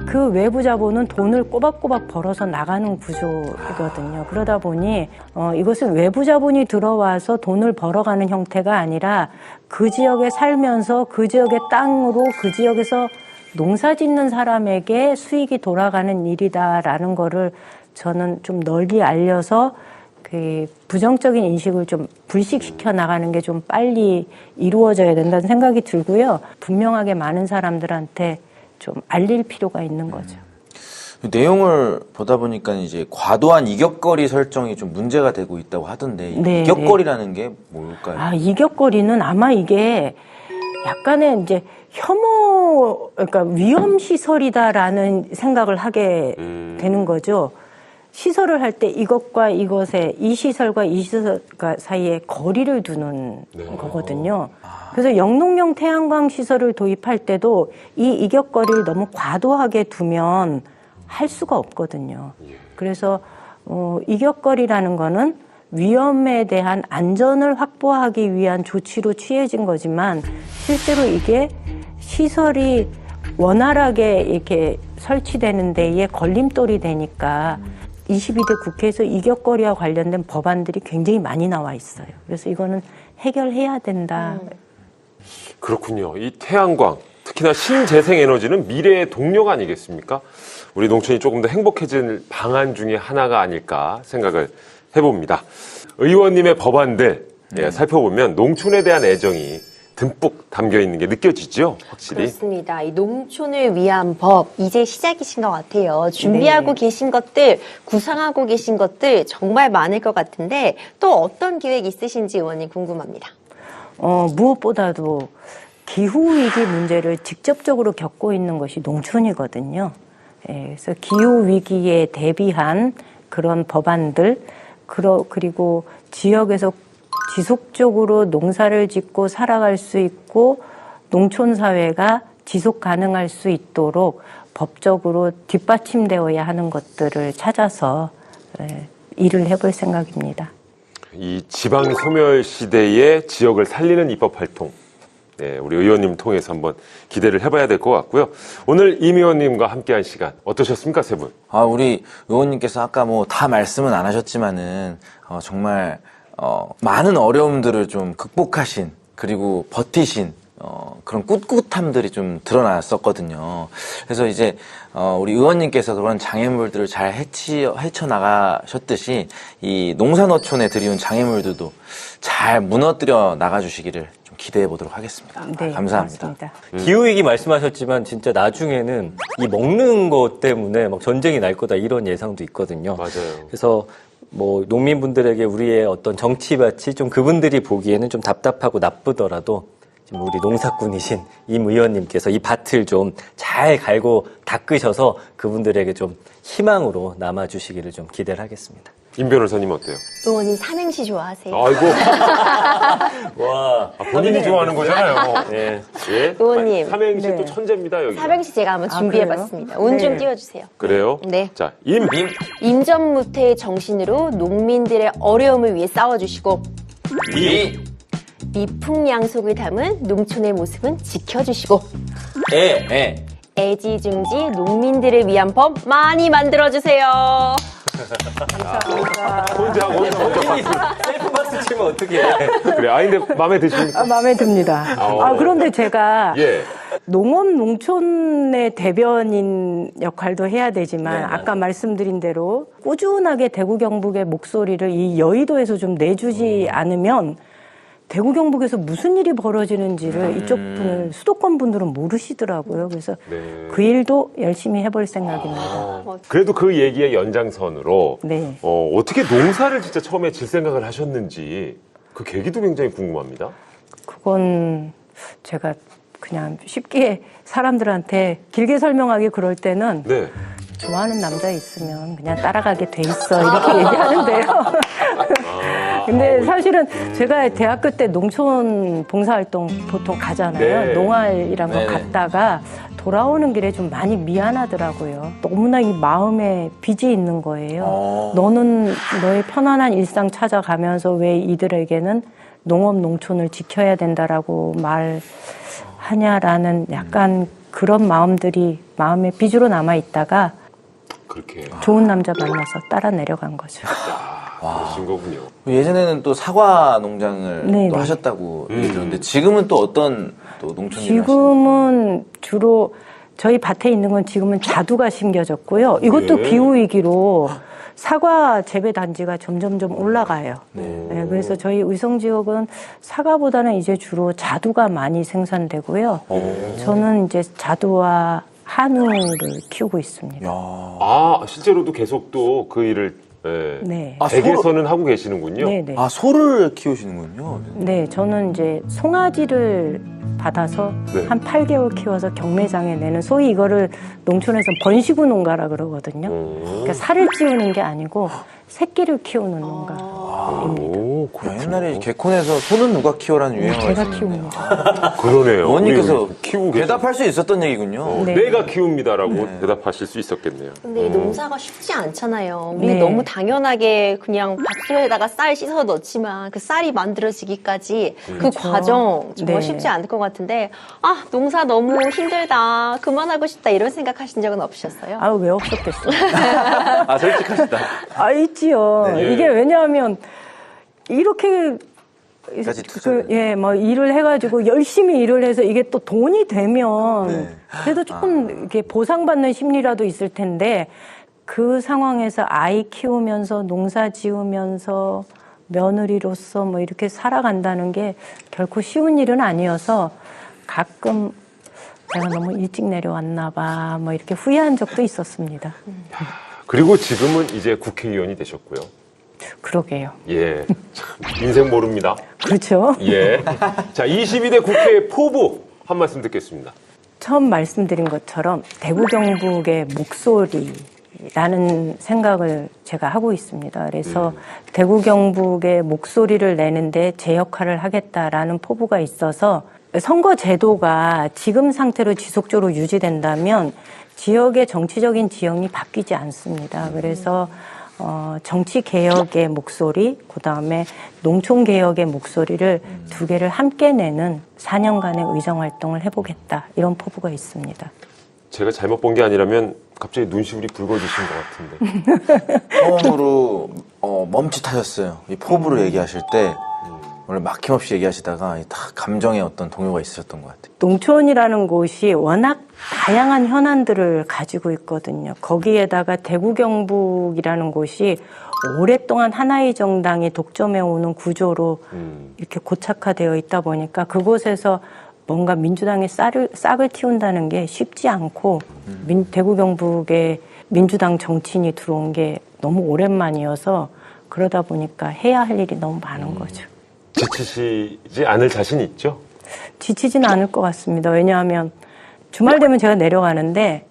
그 외부 자본은 돈을 꼬박꼬박 벌어서 나가는 구조이거든요. 그러다 보니 이것은 외부 자본이 들어와서 돈을 벌어가는 형태가 아니라 그 지역에 살면서 그 지역의 땅으로 그 지역에서 농사 짓는 사람에게 수익이 돌아가는 일이다라는 거를 저는 좀 널리 알려서 그 부정적인 인식을 좀 불식시켜 나가는 게 좀 빨리 이루어져야 된다는 생각이 들고요. 분명하게 많은 사람들한테 좀 알릴 필요가 있는 거죠. 내용을 보다 보니까 이제 과도한 이격거리 설정이 좀 문제가 되고 있다고 하던데 네, 이격거리라는 게 뭘까요? 아, 이격거리는 아마 이게 약간의 이제 혐오, 그러니까 위험시설이다라는 생각을 하게 되는 거죠. 시설을 할 때 이것과 이것의 이 시설과 이 시설 사이에 거리를 두는 거거든요. 그래서 영농형 태양광 시설을 도입할 때도 이 이격거리를 너무 과도하게 두면 할 수가 없거든요. 그래서 이격거리라는 거는 위험에 대한 안전을 확보하기 위한 조치로 취해진 거지만 실제로 이게 시설이 원활하게 이렇게 설치되는 데에 걸림돌이 되니까 22대 국회에서 이격거리와 관련된 법안들이 굉장히 많이 나와 있어요. 그래서 이거는 해결해야 된다. 그렇군요. 이 태양광, 특히나 신재생에너지는 미래의 동력 아니겠습니까? 우리 농촌이 조금 더 행복해질 방안 중에 하나가 아닐까 생각을 해봅니다. 의원님의 법안들 살펴보면 농촌에 대한 애정이 듬뿍 담겨 있는 게 느껴지죠? 확실히. 그렇습니다. 이 농촌을 위한 법 이제 시작이신 것 같아요. 준비하고 계신 것들, 구상하고 계신 것들 정말 많을 것 같은데 또 어떤 기획 있으신지 의원님 궁금합니다. 무엇보다도 기후위기 문제를 직접적으로 겪고 있는 것이 농촌이거든요. 그래서 기후위기에 대비한 그런 법안들, 그리고 지역에서 지속적으로 농사를 짓고 살아갈 수 있고 농촌사회가 지속 가능할 수 있도록 법적으로 뒷받침되어야 하는 것들을 찾아서 일을 해볼 생각입니다. 이 지방 소멸 시대의 지역을 살리는 입법 활동. 우리 의원님 통해서 한번 기대를 해봐야 될 것 같고요. 오늘 임 의원님과 함께한 시간 어떠셨습니까, 세 분? 우리 의원님께서 아까 뭐 다 말씀은 안 하셨지만은 정말 많은 어려움들을 좀 극복하신 그리고 버티신 그런 꿋꿋함들이 좀 드러났었거든요. 그래서 이제 우리 의원님께서 그런 장애물들을 잘 헤쳐나가셨듯이 이 농산어촌에 들이온 장애물들도 잘 무너뜨려 나가주시기를 좀 기대해 보도록 하겠습니다. 네, 감사합니다. 고맙습니다. 기후위기 말씀하셨지만 진짜 나중에는 이 먹는 것 때문에 막 전쟁이 날 거다 이런 예상도 있거든요. 맞아요. 그래서 뭐 농민분들에게 우리의 어떤 정치밭이 좀 그분들이 보기에는 좀 답답하고 나쁘더라도 지금 우리 농사꾼이신 임 의원님께서 이 밭을 좀 잘 갈고 닦으셔서 그분들에게 좀 희망으로 남아주시기를 좀 기대를 하겠습니다. 임 변호사님 어때요? 의원님 삼행시 좋아하세요? 아이고, 와, 본인이 좋아하는 거잖아요. 네. 예? 의원님. 삼행시 네. 또 천재입니다, 여기. 삼행시 제가 한번 준비해봤습니다. 운 좀 네. 띄워주세요. 그래요? 네. 자, 임전무태의 정신으로 농민들의 어려움을 위해 싸워주시고 미풍양속을 담은 농촌의 모습은 지켜주시고 애지중지 농민들을 위한 법 많이 만들어주세요. 혼자 셀프 박수 치면 어떡해. 그래. 근데 마음에 드십니까? 마음에 듭니다. 그런데 제가 예. 농업 농촌의 대변인 역할도 해야 되지만 네, 아까 말씀드린 대로 꾸준하게 대구 경북의 목소리를 이 여의도에서 좀 내주지 않으면 대구 경북에서 무슨 일이 벌어지는지를 이쪽 분들 수도권 분들은 모르시더라고요. 그래서 그 일도 열심히 해볼 생각입니다. 그래도 그 얘기의 연장선으로 네. 어떻게 농사를 진짜 처음에 질 생각을 하셨는지 그 계기도 굉장히 궁금합니다. 그건 제가 그냥 쉽게 사람들한테 길게 설명하기 그럴 때는 네. 좋아하는 남자 있으면 그냥 따라가게 돼 있어 이렇게 얘기하는데요. 근데 사실은 제가 대학교 때 농촌 봉사활동 보통 가잖아요. 네. 농활이란 거 네네. 갔다가 돌아오는 길에 좀 많이 미안하더라고요. 너무나 이 마음에 빚이 있는 거예요. 너는 너의 편안한 일상 찾아가면서 왜 이들에게는 농업 농촌을 지켜야 된다라고 말하냐라는 약간 그런 마음들이 마음에 빚으로 남아 있다가 그렇게 좋은 남자 만나서 따라 내려간 거죠. 그러신 거군요. 예전에는 또 사과 농장을 네네. 또 하셨다고 얘기 들었는데 지금은 또 어떤 또 농촌 일을 하시나요? 지금은 주로 저희 밭에 있는 건 지금은 자두가 심겨졌고요. 이것도 예. 기후위기로 사과 재배 단지가 점점점 올라가요. 네, 그래서 저희 의성 지역은 사과보다는 이제 주로 자두가 많이 생산되고요. 저는 이제 자두와 한우를 키우고 있습니다. 실제로도 계속 또 그 일을 네. 댁에서는 하고 계시는군요. 네네. 소를 키우시는군요. 네, 저는 이제 송아지를 받아서 네. 한 8개월 키워서 경매장에 내는 소위 이거를 농촌에서 번시구 농가라 그러거든요. 그러니까 살을 찌우는 게 아니고 새끼를 키우는 농가. 오, 그렇죠. 옛날에 개콘에서 소는 누가 키워라는 유행어가 제가 있었는데. 키웁니다. 그러네요. 어머니께서 우리 키우고 계셔. 대답할 수 있었던 얘기군요. 네. 내가 키웁니다라고 대답하실 수 있었겠네요. 근데 이 농사가 쉽지 않잖아요. 우리 네. 너무 당연하게 그냥 밥솥에다가 쌀 씻어서 넣지만 그 쌀이 만들어지기까지 그 과정 정말 네. 쉽지 않을 것 같은데 아 농사 너무 힘들다 그만하고 싶다 이런 생각하신 적은 없으셨어요? 아, 왜 없었겠어요? 아, 솔직하시다. 아, 있지요. 네. 이게 왜냐하면 이렇게 까지 투자를. 예, 뭐 일을 해가지고 열심히 일을 해서 이게 또 돈이 되면 네. 그래도 조금 이렇게 보상받는 심리라도 있을 텐데 그 상황에서 아이 키우면서 농사 지으면서 며느리로서 뭐 이렇게 살아간다는 게 결코 쉬운 일은 아니어서 가끔 내가 너무 일찍 내려왔나 봐 뭐 이렇게 후회한 적도 있었습니다. 그리고 지금은 이제 국회의원이 되셨고요. 그러게요. 예. 참, 인생 모릅니다. 그렇죠. 예. 자, 22대 국회 포부 한 말씀 듣겠습니다. 처음 말씀드린 것처럼 대구 경북의 목소리라는 생각을 제가 하고 있습니다. 그래서 대구 경북의 목소리를 내는데 제 역할을 하겠다라는 포부가 있어서 선거 제도가 지금 상태로 지속적으로 유지된다면 지역의 정치적인 지형이 바뀌지 않습니다. 그래서 정치 개혁의 목소리, 그 다음에 농촌 개혁의 목소리를 두 개를 함께 내는 4년간의 의정 활동을 해보겠다 이런 포부가 있습니다. 제가 잘못 본 게 아니라면 갑자기 눈시울이 붉어지신 것 같은데. 처음으로 멈칫하셨어요. 이 포부로 얘기하실 때 원래 막힘없이 얘기하시다가 다 감정의 어떤 동요가 있으셨던 것 같아요. 농촌이라는 곳이 워낙 다양한 현안들을 가지고 있거든요. 거기에다가 대구 경북이라는 곳이 오랫동안 하나의 정당이 독점해오는 구조로 이렇게 고착화되어 있다 보니까 그곳에서 뭔가 민주당의 싹을 틔운다는 게 쉽지 않고 대구 경북에 민주당 정치인이 들어온 게 너무 오랜만이어서 그러다 보니까 해야 할 일이 너무 많은 거죠. 지치시지 않을 자신 있죠? 지치지는 않을 것 같습니다. 왜냐하면 주말 되면 제가 내려가는데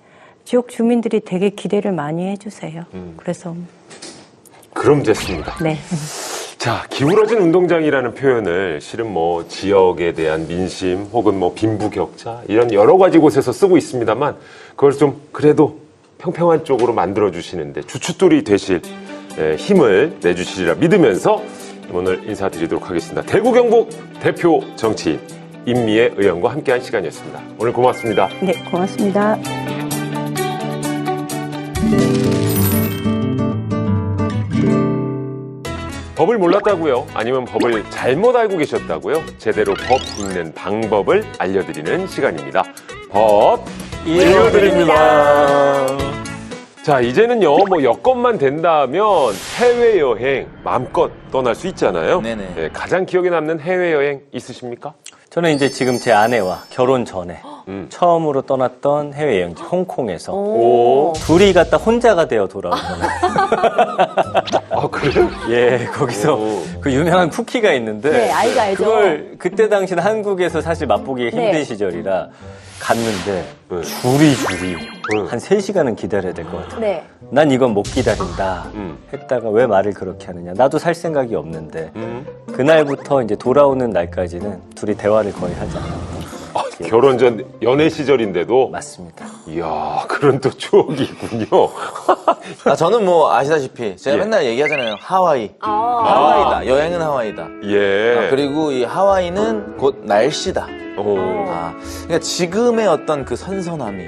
지역 주민들이 되게 기대를 많이 해주세요. 그래서 그럼 됐습니다. 네. 자, 기울어진 운동장이라는 표현을 실은 뭐 지역에 대한 민심 혹은 뭐 빈부격차 이런 여러 가지 곳에서 쓰고 있습니다만 그걸 좀 그래도 평평한 쪽으로 만들어 주시는데 주춧돌이 되실 힘을 내주시리라 믿으면서 오늘 인사드리도록 하겠습니다. 대구 경북 대표 정치인 임미애 의원과 함께한 시간이었습니다. 오늘 고맙습니다. 네, 고맙습니다. 법을 몰랐다고요? 아니면 법을 잘못 알고 계셨다고요? 제대로 법 읽는 방법을 알려드리는 시간입니다. 법 읽어드립니다. 자, 이제는요, 뭐 여건만 된다면 해외여행 마음껏 떠날 수 있잖아요. 네네. 네, 가장 기억에 남는 해외여행 있으십니까? 저는 이제 지금 제 아내와 결혼 전에 처음으로 떠났던 해외여행지 홍콩에서 오. 둘이 갔다 혼자가 되어 돌아온 거예요. 아, 그래요? 예, 거기서 오. 그 유명한 쿠키가 있는데 네, 알죠, 알죠. 그걸 그때 당시는 한국에서 사실 맛보기 힘든 네. 시절이라 갔는데 네. 줄이 한 3시간은 기다려야 될 것 같아요. 네. 난 이건 못 기다린다 음. 했다가 왜 말을 그렇게 하느냐. 나도 살 생각이 없는데 그날부터 이제 돌아오는 날까지는 둘이 대화를 거의 하지 않았고. 아, 결혼 전 연애 시절인데도 맞습니다. 이야, 그런 또 추억이 있군요. 저는 뭐 아시다시피 제가 예. 맨날 얘기하잖아요. 하와이. 아. 하와이다. 여행은 하와이다. 예. 그리고 이 하와이는 곧 날씨다. 오. 그러니까 지금의 어떤 그 선선함이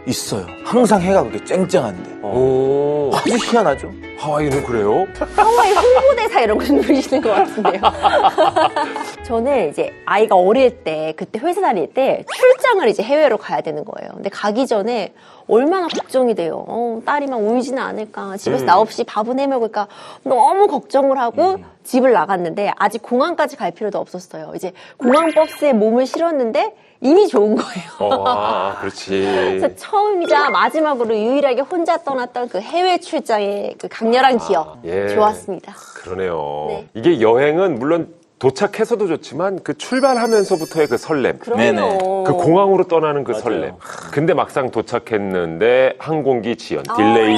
있어요. 항상 해가 그렇게 쨍쨍한데. 오. 아주 희한하죠? 하와이는 그래요? 하와이 홍보대사 이런 거 누리시는 것 같은데요. 저는 이제 아이가 어릴 때, 그때 회사 다닐 때 출장을 이제 해외로 가야 되는 거예요. 근데 가기 전에 얼마나 걱정이 돼요. 딸이 막 울지는 않을까, 집에서 나 없이 밥은 해 먹을까, 너무 걱정을 하고 집을 나갔는데 아직 공항까지 갈 필요도 없었어요. 이제 공항 버스에 몸을 실었는데 이미 좋은 거예요. 그렇지. 그래서 처음이자 마지막으로 유일하게 혼자 떠났던 그 해외 출장의 그 강렬한 기억 예. 좋았습니다. 그러네요. 네. 이게 여행은 물론 도착해서도 좋지만 그 출발하면서부터의 그 설렘. 네네. 그 공항으로 떠나는 그 설렘. 근데 막상 도착했는데 항공기 지연, 딜레이.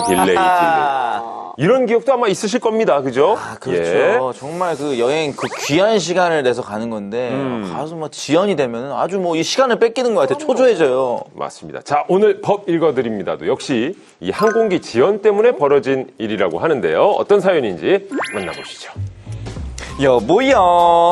이런 기억도 아마 있으실 겁니다. 그죠? 그렇죠. 예. 정말 그 여행 그 귀한 시간을 내서 가는 건데 가서 뭐 지연이 되면 아주 뭐 이 시간을 뺏기는 것 같아. 초조해져요. 맞습니다. 자, 오늘 법 읽어드립니다도 역시 이 항공기 지연 때문에 벌어진 일이라고 하는데요. 어떤 사연인지 만나보시죠. 여보야,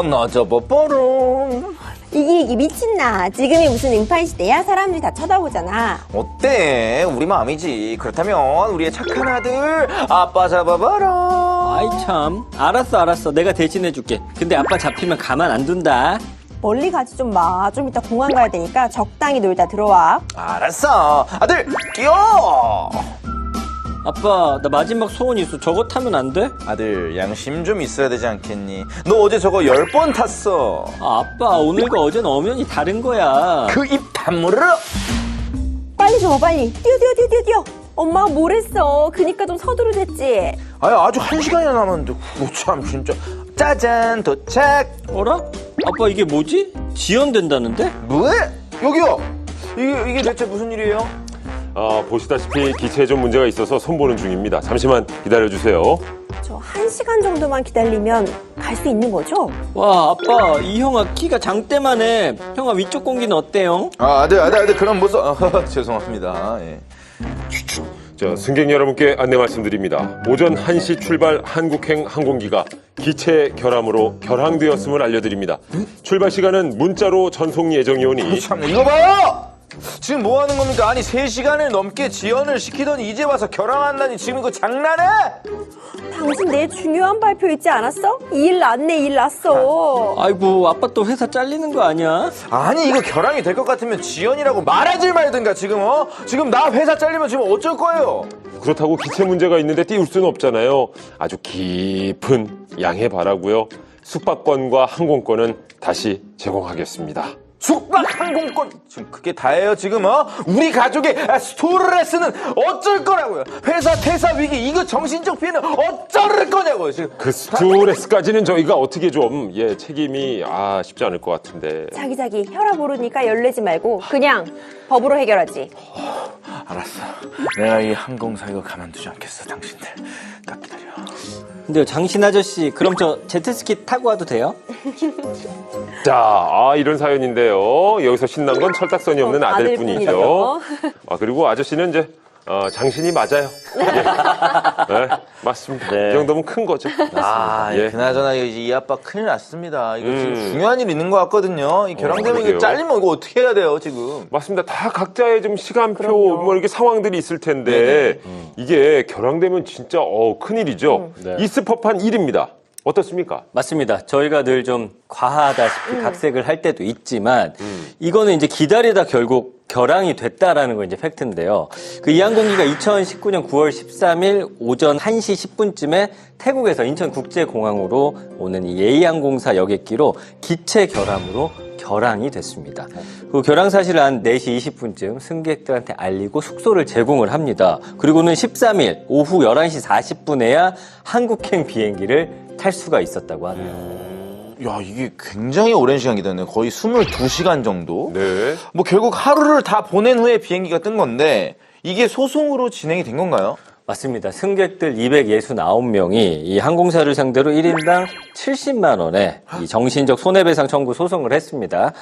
나 저거 뽀롱. 이게 미친나. 지금이 무슨 응팔 시대야? 사람들이 다 쳐다보잖아. 어때? 우리 마음이지. 그렇다면 우리의 착한 아들 아빠 잡아봐라. 아이 참. 알았어. 내가 대신해줄게. 근데 아빠 잡히면 가만 안 둔다. 멀리 가지 좀 마. 좀 이따 공항 가야 되니까 적당히 놀다 들어와. 알았어. 아들, 끼워. 아빠, 나 마지막 소원이 있어. 저거 타면 안 돼? 아들, 양심 좀 있어야 되지 않겠니? 너 어제 저거 10번 탔어. 아, 아빠, 오늘과 어제는 엄연히 다른 거야. 그 입 다물어. 빨리 줘, 빨리. 뛰어. 엄마가 뭘 했어. 그니까 좀 서두르랬지. 아주 1시간이나 남았는데, 참, 진짜. 짜잔, 도착. 어라? 아빠, 이게 뭐지? 지연된다는데? 뭐해? 여기요. 이게 대체 무슨 일이에요? 보시다시피 기체에 좀 문제가 있어서 손보는 중입니다. 잠시만 기다려주세요. 저 1시간 정도만 기다리면 갈 수 있는 거죠? 와, 아빠, 이 형아 키가 장대만 해. 형아 위쪽 공기는 어때요? 아들, 그럼 무슨, 죄송합니다. 예. 자, 승객 여러분께 안내 말씀드립니다. 오전 1시 출발 한국행 항공기가 기체 결함으로 결항되었음을 알려드립니다. 출발 시간은 문자로 전송 예정이오니 참, 이거 봐요! 지금 뭐 하는 겁니까? 아니, 3시간을 넘게 지연을 시키더니 이제 와서 결항한다니 지금 이거 장난해? 당신 내일 중요한 발표 있지 않았어? 일 났어. 아이고, 아빠 또 회사 잘리는 거 아니야? 아니, 이거 결항이 될 것 같으면 지연이라고 말하지 말든가, 지금, 지금 나 회사 잘리면 지금 어쩔 거예요? 그렇다고 기체 문제가 있는데 띄울 수는 없잖아요. 아주 깊은 양해 바라고요. 숙박권과 항공권은 다시 제공하겠습니다. 숙박 항공권 지금 그게 다예요 지금 우리 가족의 스트레스는 어쩔 거라고요. 회사 퇴사 위기 이거 정신적 피해는 어쩔 거냐고요 지금. 그 스트레스까지는 저희가 어떻게 좀 책임이 쉽지 않을 것 같은데. 자기 혈압 오르니까 열내지 말고 그냥 법으로 해결하지. 알았어. 내가 이 항공사 이거 가만두지 않겠어. 당신들 딱 기다려. 근데 장신 아저씨, 그럼 저 제트스키 타고 와도 돼요? 자, 이런 사연인데요. 여기서 신난 건 철딱선이 없는 아들뿐이죠. 그리고 아저씨는 이제 장신이 맞아요. 네, 맞습니다. 네. 이 정도면 큰 거죠. 예. 그나저나 이 아빠 큰일 났습니다. 이거 지금 중요한 일 있는 것 같거든요. 이 결항되면 그러게요. 이거 잘리면 이거 어떻게 해야 돼요 지금? 맞습니다. 다 각자의 좀 시간표 뭐 이렇게 상황들이 있을 텐데 이게 결항되면 진짜 큰일이죠. 네. 있을 법한 일입니다. 어떻습니까? 맞습니다. 저희가 늘 좀 과하다시피 각색을 할 때도 있지만 이거는 이제 기다리다 결국 결항이 됐다라는 거 이제 팩트인데요. 그 이 항공기가 2019년 9월 13일 오전 1시 10분쯤에 태국에서 인천국제공항으로 오는 이 예의항공사 여객기로 기체 결함으로 결항이 됐습니다. 그 결항 사실을 한 4시 20분쯤 승객들한테 알리고 숙소를 제공을 합니다. 그리고는 13일 오후 11시 40분에야 한국행 비행기를 탈 수가 있었다고 하네요. 야, 이게 굉장히 오랜 시간 기다렸네요. 거의 22시간 정도. 네. 뭐 결국 하루를 다 보낸 후에 비행기가 뜬 건데 이게 소송으로 진행이 된 건가요? 맞습니다. 승객들 269명이 이 항공사를 상대로 1인당 70만 원의 이 정신적 손해배상 청구 소송을 했습니다.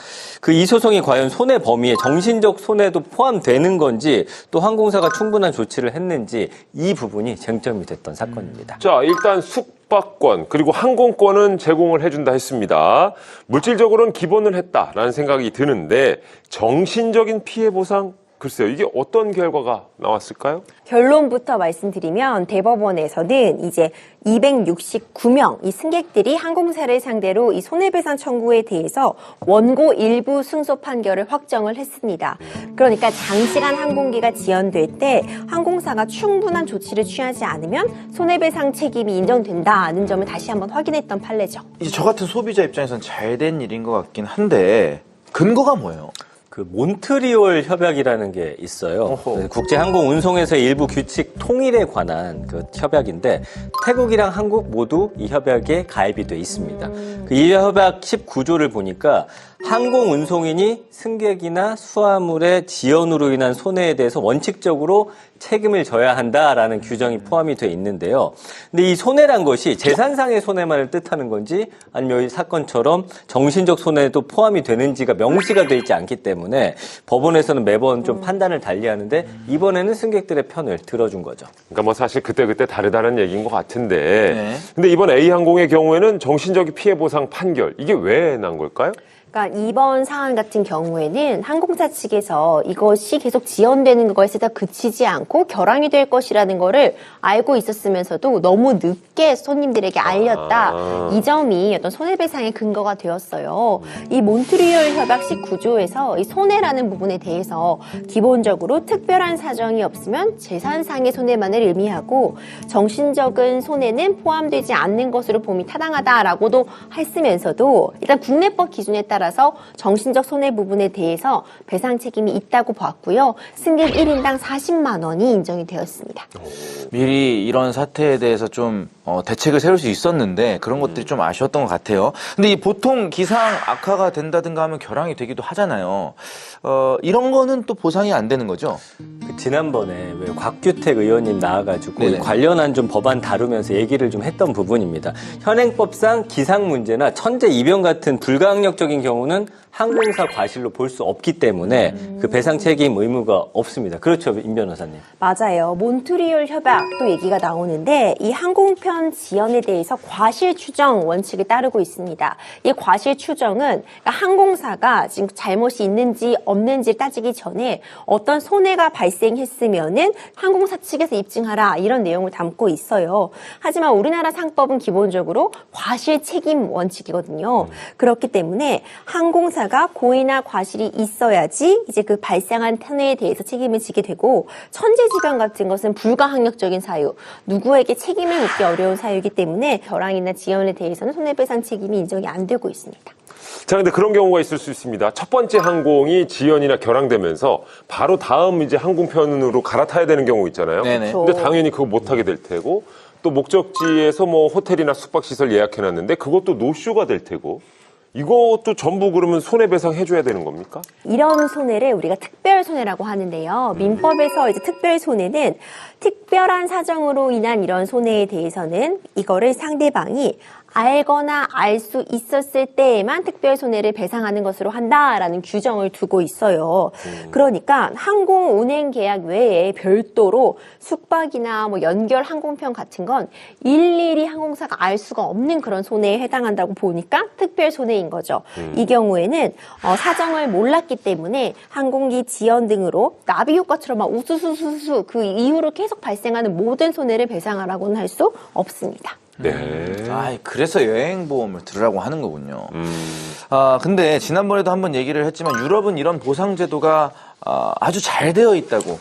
그 이 소송이 과연 손해 범위에 정신적 손해도 포함되는 건지 또 항공사가 충분한 조치를 했는지 이 부분이 쟁점이 됐던 사건입니다. 자, 일단 숙박권 그리고 항공권은 제공을 해준다 했습니다. 물질적으로는 기본을 했다라는 생각이 드는데 정신적인 피해 보상 글쎄요, 이게 어떤 결과가 나왔을까요? 결론부터 말씀드리면 대법원에서는 이제 269명 이 승객들이 항공사를 상대로 이 손해배상 청구에 대해서 원고 일부 승소 판결을 확정을 했습니다. 그러니까 장시간 항공기가 지연될 때 항공사가 충분한 조치를 취하지 않으면 손해배상 책임이 인정된다는 점을 다시 한번 확인했던 판례죠. 이제 저 같은 소비자 입장에선 잘 된 일인 것 같긴 한데 근거가 뭐예요? 그 몬트리올 협약이라는 게 있어요. 국제항공운송에서의 일부 규칙 통일에 관한 그 협약인데 태국이랑 한국 모두 이 협약에 가입이 돼 있습니다. 그 이 협약 19조를 보니까 항공운송인이 승객이나 수화물의 지연으로 인한 손해에 대해서 원칙적으로 책임을 져야 한다라는 규정이 포함이 돼 있는데요. 근데 이 손해란 것이 재산상의 손해만을 뜻하는 건지 아니면 이 사건처럼 정신적 손해도 포함이 되는지가 명시가 돼 있지 않기 때문에 법원에서는 매번 좀 판단을 달리하는데 이번에는 승객들의 편을 들어준 거죠. 그러니까 뭐 사실 그때 다르다는 얘기인 것 같은데. 네. 근데 이번 A항공의 경우에는 정신적 피해 보상 판결 이게 왜 난 걸까요? 그러니까 이번 사안 같은 경우에는 항공사 측에서 이것이 계속 지연되는 것에서 그치지 않고 결항이 될 것이라는 거를 알고 있었으면서도 너무 늦게 손님들에게 알렸다. 이 점이 어떤 손해배상의 근거가 되었어요. 이 몬트리올 협약 19조에서 이 손해라는 부분에 대해서 기본적으로 특별한 사정이 없으면 재산상의 손해만을 의미하고 정신적인 손해는 포함되지 않는 것으로 봄이 타당하다라고도 했으면서도 일단 국내법 기준에 따라서 정신적 손해 부분에 대해서 배상 책임이 있다고 봤고요. 승객 1인당 40만 원이 인정이 되었습니다. 미리 이런 사태에 대해서 좀 대책을 세울 수 있었는데 그런 것들이 좀 아쉬웠던 것 같아요. 근데 이 보통 기상 악화가 된다든가 하면 결항이 되기도 하잖아요. 이런 거는 또 보상이 안 되는 거죠? 그 지난번에 왜 곽규택 의원님 나와가지고 네네. 관련한 좀 법안 다루면서 얘기를 좀 했던 부분입니다. 현행법상 기상 문제나 천재 이변 같은 불가항력적인 경우는 항공사 과실로 볼 수 없기 때문에 그 배상 책임 의무가 없습니다. 그렇죠, 임 변호사님. 맞아요. 몬트리올 협약도 얘기가 나오는데 이 항공편 지연에 대해서 과실 추정 원칙을 따르고 있습니다. 이 과실 추정은 항공사가 지금 잘못이 있는지 없는지를 따지기 전에 어떤 손해가 발생했으면은 항공사 측에서 입증하라 이런 내용을 담고 있어요. 하지만 우리나라 상법은 기본적으로 과실 책임 원칙이거든요. 그렇기 때문에 항공사가 고의나 과실이 있어야지 이제 그 발생한 손해에 대해서 책임을 지게 되고 천재지변 같은 것은 불가항력적인 사유, 누구에게 책임을 묻기 어려운 사유이기 때문에 결항이나 지연에 대해서는 손해배상 책임이 인정이 안 되고 있습니다. 자, 근데 그런 경우가 있을 수 있습니다. 첫 번째 항공이 지연이나 결항되면서 바로 다음 이제 항공편으로 갈아타야 되는 경우 있잖아요. 네네. 근데 당연히 그거 못 하게 될 테고 또 목적지에서 뭐 호텔이나 숙박시설 예약해놨는데 그것도 노쇼가 될 테고 이것도 전부 그러면 손해배상 해줘야 되는 겁니까? 이런 손해를 우리가 특별 손해라고 하는데요. 민법에서 이제 특별 손해는 특별한 사정으로 인한 이런 손해에 대해서는 이거를 상대방이 알거나 알 수 있었을 때에만 특별 손해를 배상하는 것으로 한다라는 규정을 두고 있어요. 그러니까 항공 운행 계약 외에 별도로 숙박이나 뭐 연결 항공편 같은 건 일일이 항공사가 알 수가 없는 그런 손해에 해당한다고 보니까 특별 손해인 거죠. 이 경우에는 사정을 몰랐기 때문에 항공기 지연 등으로 나비 효과처럼 막 우수수수수 그 이후로 계속 발생하는 모든 손해를 배상하라고는 할 수 없습니다. 네. 그래서 여행보험을 들으라고 하는 거군요. 근데 지난번에도 한번 얘기를 했지만 유럽은 이런 보상제도가 아주 잘 되어 있다고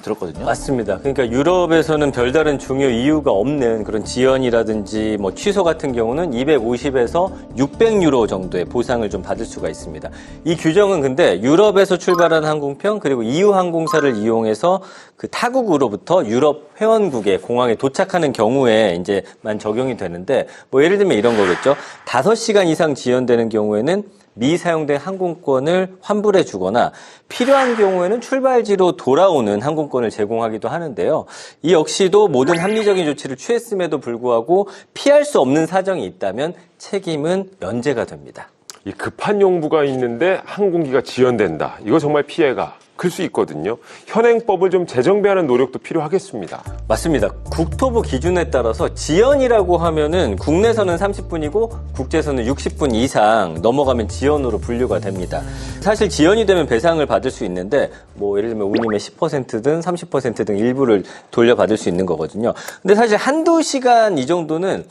들었거든요. 맞습니다. 그러니까 유럽에서는 별다른 중요 이유가 없는 그런 지연이라든지 뭐 취소 같은 경우는 250에서 600유로 정도의 보상을 좀 받을 수가 있습니다. 이 규정은 근데 유럽에서 출발한 항공편 그리고 EU 항공사를 이용해서 그 타국으로부터 유럽 회원국의 공항에 도착하는 경우에 이제만 적용이 되는데 뭐 예를 들면 이런 거겠죠. 5시간 이상 지연되는 경우에는 미사용된 항공권을 환불해 주거나 필요한 경우에는 출발지로 돌아오는 항공권을 제공하기도 하는데요. 이 역시도 모든 합리적인 조치를 취했음에도 불구하고 피할 수 없는 사정이 있다면 책임은 면제가 됩니다. 이 급한 용부가 있는데 항공기가 지연된다. 이거 정말 피해가 클 수 있거든요. 현행법을 좀 재정비하는 노력도 필요하겠습니다. 맞습니다. 국토부 기준에 따라서 지연이라고 하면은 국내선은 30분이고 국제선은 60분 이상 넘어가면 지연으로 분류가 됩니다. 사실 지연이 되면 배상을 받을 수 있는데 뭐 예를 들면 운임의 10%든 30%든 일부를 돌려받을 수 있는 거거든요. 근데 사실 한두 시간 이 정도는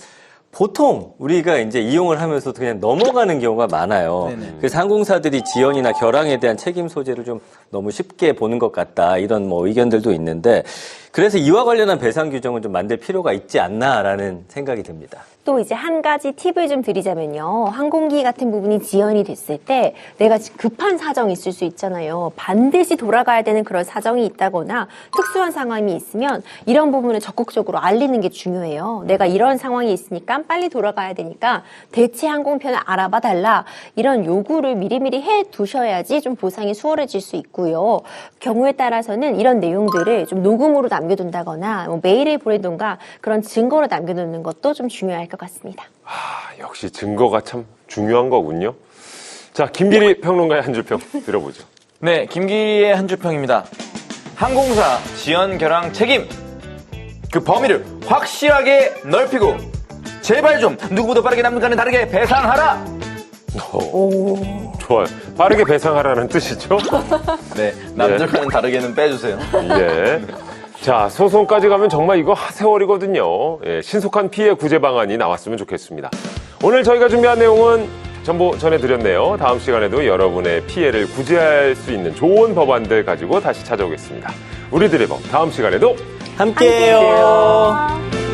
보통 우리가 이제 이용을 하면서 그냥 넘어가는 경우가 많아요. 네네. 그래서 항공사들이 지연이나 결항에 대한 책임 소재를 좀 너무 쉽게 보는 것 같다. 이런 뭐 의견들도 있는데 그래서 이와 관련한 배상 규정을 좀 만들 필요가 있지 않나라는 생각이 듭니다. 또 이제 한 가지 팁을 좀 드리자면요. 항공기 같은 부분이 지연이 됐을 때 내가 지금 급한 사정이 있을 수 있잖아요. 반드시 돌아가야 되는 그런 사정이 있다거나 특수한 상황이 있으면 이런 부분을 적극적으로 알리는 게 중요해요. 내가 이런 상황이 있으니까 빨리 돌아가야 되니까 대체 항공편을 알아봐 달라. 이런 요구를 미리미리 해 두셔야지 좀 보상이 수월해질 수 있고요. 경우에 따라서는 이런 내용들을 좀 녹음으로 남겨둔다거나 뭐 메일에 보내던가 그런 증거로 남겨놓는 것도 좀 중요할 것 같습니다. 역시 증거가 참 중요한 거군요. 자, 김기리 평론가의 한 줄평 들어보죠. 네, 김기의 한 줄평입니다. 항공사 지연 결항 책임 그 범위를 확실하게 넓히고 제발 좀 누구보다 빠르게 남들과는 다르게 배상하라. 좋아요. 빠르게 배상하라는 뜻이죠? 네, 남들과는 다르게는 빼주세요. 예. 자, 소송까지 가면 정말 이거 하세월이거든요. 예, 신속한 피해 구제 방안이 나왔으면 좋겠습니다. 오늘 저희가 준비한 내용은 전부 전해드렸네요. 다음 시간에도 여러분의 피해를 구제할 수 있는 좋은 법안들 가지고 다시 찾아오겠습니다. 우리들의 법, 다음 시간에도 함께해요.